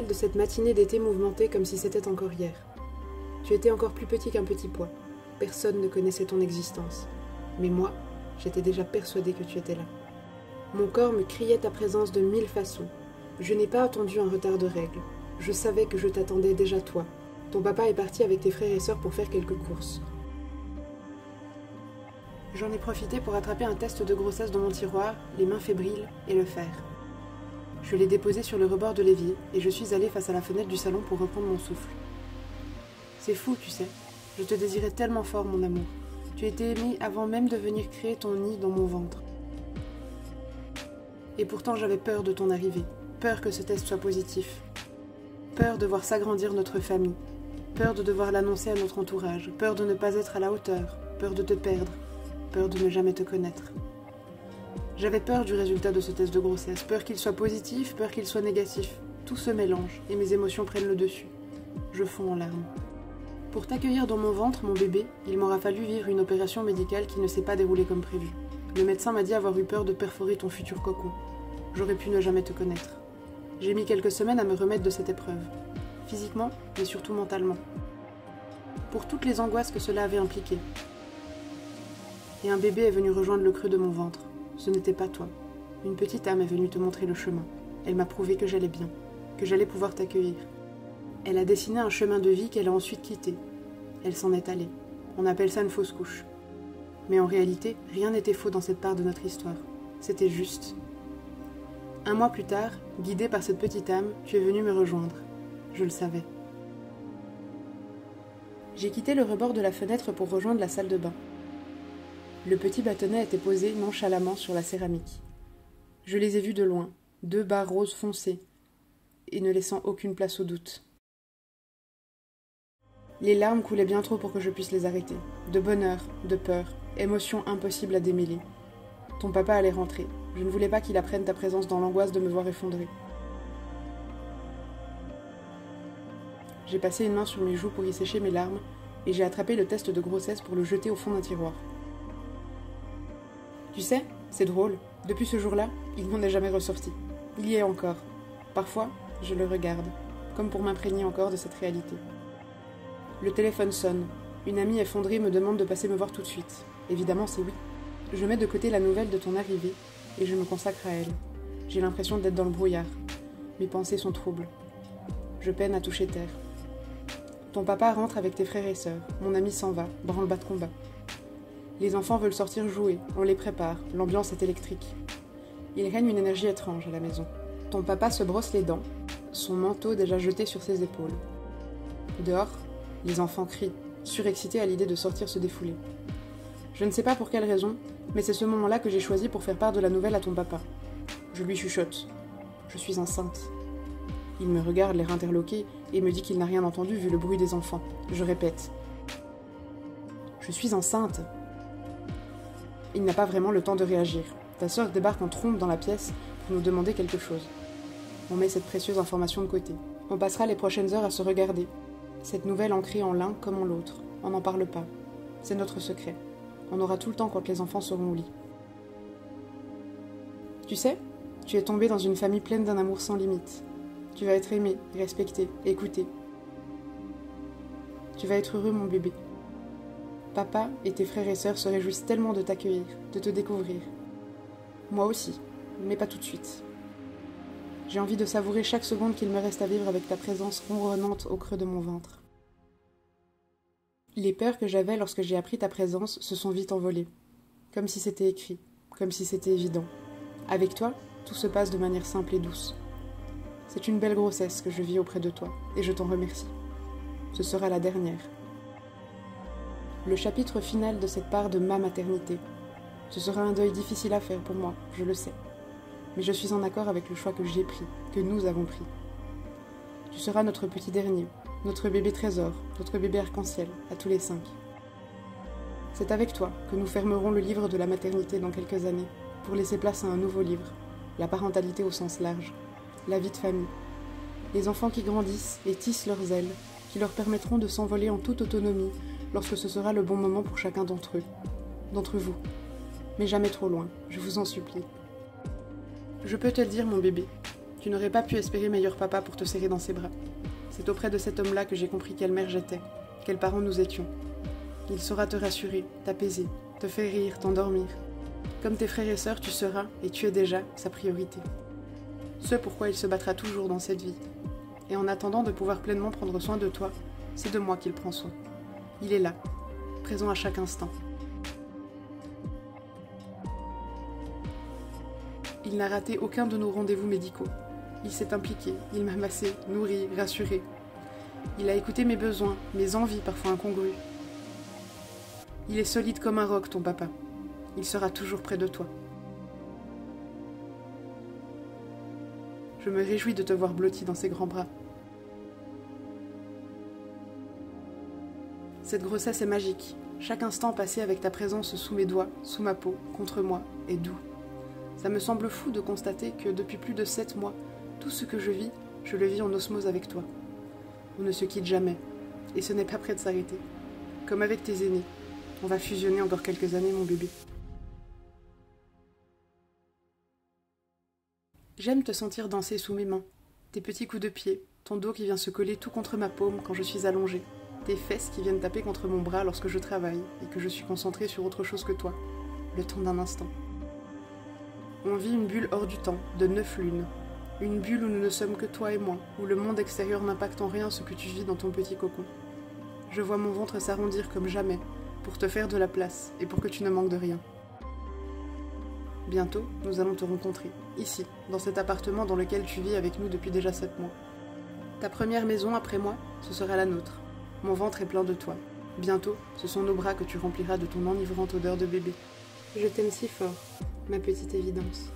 rappelle de cette matinée d'été mouvementée comme si c'était encore hier. Tu étais encore plus petit qu'un petit pois. Personne ne connaissait ton existence. Mais moi, j'étais déjà persuadée que tu étais là. Mon corps me criait ta présence de 1000 façons. Je n'ai pas attendu un retard de règles. Je savais que je t'attendais déjà toi. Ton papa est parti avec tes frères et sœurs pour faire quelques courses. J'en ai profité pour attraper un test de grossesse dans mon tiroir, les mains fébriles et le faire. Je l'ai déposé sur le rebord de l'évier et je suis allée face à la fenêtre du salon pour reprendre mon souffle. C'est fou, tu sais. Je te désirais tellement fort, mon amour. Tu étais aimé avant même de venir créer ton nid dans mon ventre. Et pourtant j'avais peur de ton arrivée, peur que ce test soit positif. Peur de voir s'agrandir notre famille, peur de devoir l'annoncer à notre entourage, peur de ne pas être à la hauteur, peur de te perdre, peur de ne jamais te connaître. J'avais peur du résultat de ce test de grossesse, peur qu'il soit positif, peur qu'il soit négatif. Tout se mélange et mes émotions prennent le dessus. Je fonds en larmes. Pour t'accueillir dans mon ventre, mon bébé, il m'aura fallu vivre une opération médicale qui ne s'est pas déroulée comme prévu. Le médecin m'a dit avoir eu peur de perforer ton futur cocon. J'aurais pu ne jamais te connaître. J'ai mis quelques semaines à me remettre de cette épreuve. Physiquement, mais surtout mentalement. Pour toutes les angoisses que cela avait impliquées. Et un bébé est venu rejoindre le creux de mon ventre. Ce n'était pas toi. Une petite âme est venue te montrer le chemin. Elle m'a prouvé que j'allais bien, que j'allais pouvoir t'accueillir. Elle a dessiné un chemin de vie qu'elle a ensuite quitté. Elle s'en est allée. On appelle ça une fausse couche. Mais en réalité, rien n'était faux dans cette part de notre histoire. C'était juste. Un mois plus tard, guidée par cette petite âme, tu es venue me rejoindre. Je le savais. J'ai quitté le rebord de la fenêtre pour rejoindre la salle de bain. Le petit bâtonnet était posé nonchalamment sur la céramique. Je les ai vus de loin, 2 barres roses foncées, et ne laissant aucune place au doute. Les larmes coulaient bien trop pour que je puisse les arrêter. De bonheur, de peur, émotion impossible à démêler. Ton papa allait rentrer. Je ne voulais pas qu'il apprenne ta présence dans l'angoisse de me voir effondrée. J'ai passé une main sur mes joues pour y sécher mes larmes, et j'ai attrapé le test de grossesse pour le jeter au fond d'un tiroir. Tu sais, c'est drôle, depuis ce jour-là, il n'en est jamais ressorti. Il y est encore. Parfois, je le regarde, comme pour m'imprégner encore de cette réalité. Le téléphone sonne. Une amie effondrée me demande de passer me voir tout de suite. Évidemment, c'est oui. Je mets de côté la nouvelle de ton arrivée, et je me consacre à elle. J'ai l'impression d'être dans le brouillard. Mes pensées sont troubles. Je peine à toucher terre. Ton papa rentre avec tes frères et sœurs. Mon ami s'en va, branle-bas de combat. Les enfants veulent sortir jouer, on les prépare, l'ambiance est électrique. Il règne une énergie étrange à la maison. Ton papa se brosse les dents, son manteau déjà jeté sur ses épaules. Dehors, les enfants crient, surexcités à l'idée de sortir se défouler. Je ne sais pas pour quelle raison, mais c'est ce moment-là que j'ai choisi pour faire part de la nouvelle à ton papa. Je lui chuchote. Je suis enceinte. Il me regarde l'air interloqué et me dit qu'il n'a rien entendu vu le bruit des enfants. Je répète. Je suis enceinte. Il n'a pas vraiment le temps de réagir. Ta sœur débarque en trompe dans la pièce pour nous demander quelque chose. On met cette précieuse information de côté. On passera les prochaines heures à se regarder. Cette nouvelle ancrée en l'un comme en l'autre. On n'en parle pas. C'est notre secret. On aura tout le temps quand les enfants seront au lit. Tu sais, tu es tombé dans une famille pleine d'un amour sans limite. Tu vas être aimé, respecté, écouté. Tu vas être heureux, mon bébé. Papa et tes frères et sœurs se réjouissent tellement de t'accueillir, de te découvrir. Moi aussi, mais pas tout de suite. J'ai envie de savourer chaque seconde qu'il me reste à vivre avec ta présence ronronnante au creux de mon ventre. Les peurs que j'avais lorsque j'ai appris ta présence se sont vite envolées. Comme si c'était écrit, comme si c'était évident. Avec toi, tout se passe de manière simple et douce. C'est une belle grossesse que je vis auprès de toi, et je t'en remercie. Ce sera la dernière. Le chapitre final de cette part de ma maternité. Ce sera un deuil difficile à faire pour moi, je le sais. Mais je suis en accord avec le choix que j'ai pris, que nous avons pris. Tu seras notre petit dernier, notre bébé trésor, notre bébé arc-en-ciel, à tous les 5. C'est avec toi que nous fermerons le livre de la maternité dans quelques années, pour laisser place à un nouveau livre, la parentalité au sens large, la vie de famille. Les enfants qui grandissent et tissent leurs ailes, qui leur permettront de s'envoler en toute autonomie lorsque ce sera le bon moment pour chacun d'entre eux, d'entre vous. Mais jamais trop loin, je vous en supplie. Je peux te le dire, mon bébé, Tu n'aurais pas pu espérer meilleur papa pour te serrer dans ses bras. C'est auprès de cet homme-là que j'ai compris quelle mère j'étais, quels parents nous étions. Il saura te rassurer, t'apaiser, te faire rire, t'endormir. Comme tes frères et sœurs, tu seras, et tu es déjà, sa priorité. Ce pourquoi il se battra toujours dans cette vie. Et en attendant de pouvoir pleinement prendre soin de toi, c'est de moi qu'il prend soin. Il est là, présent à chaque instant. Il n'a raté aucun de nos rendez-vous médicaux. Il s'est impliqué, il m'a massé, nourri, rassuré. Il a écouté mes besoins, mes envies parfois incongrues. Il est solide comme un roc, ton papa. Il sera toujours près de toi. Je me réjouis de te voir blotti dans ses grands bras. Cette grossesse est magique. Chaque instant passé avec ta présence sous mes doigts, sous ma peau, contre moi, est doux. Ça me semble fou de constater que depuis plus de 7 mois, tout ce que je le vis en osmose avec toi. On ne se quitte jamais, et ce n'est pas près de s'arrêter. Comme avec tes aînés, on va fusionner encore quelques années, mon bébé. J'aime te sentir danser sous mes mains, tes petits coups de pied, ton dos qui vient se coller tout contre ma paume quand je suis allongée, tes fesses qui viennent taper contre mon bras lorsque je travaille et que je suis concentrée sur autre chose que toi, le temps d'un instant. On vit une bulle hors du temps, de 9 lunes. Une bulle où nous ne sommes que toi et moi, où le monde extérieur n'impacte en rien ce que tu vis dans ton petit cocon. Je vois mon ventre s'arrondir comme jamais, pour te faire de la place et pour que tu ne manques de rien. Bientôt, nous allons te rencontrer, ici, dans cet appartement dans lequel tu vis avec nous depuis déjà 7 mois. Ta première maison après moi, ce sera la nôtre. Mon ventre est plein de toi. Bientôt, ce sont nos bras que tu rempliras de ton enivrante odeur de bébé. Je t'aime si fort, ma petite évidence.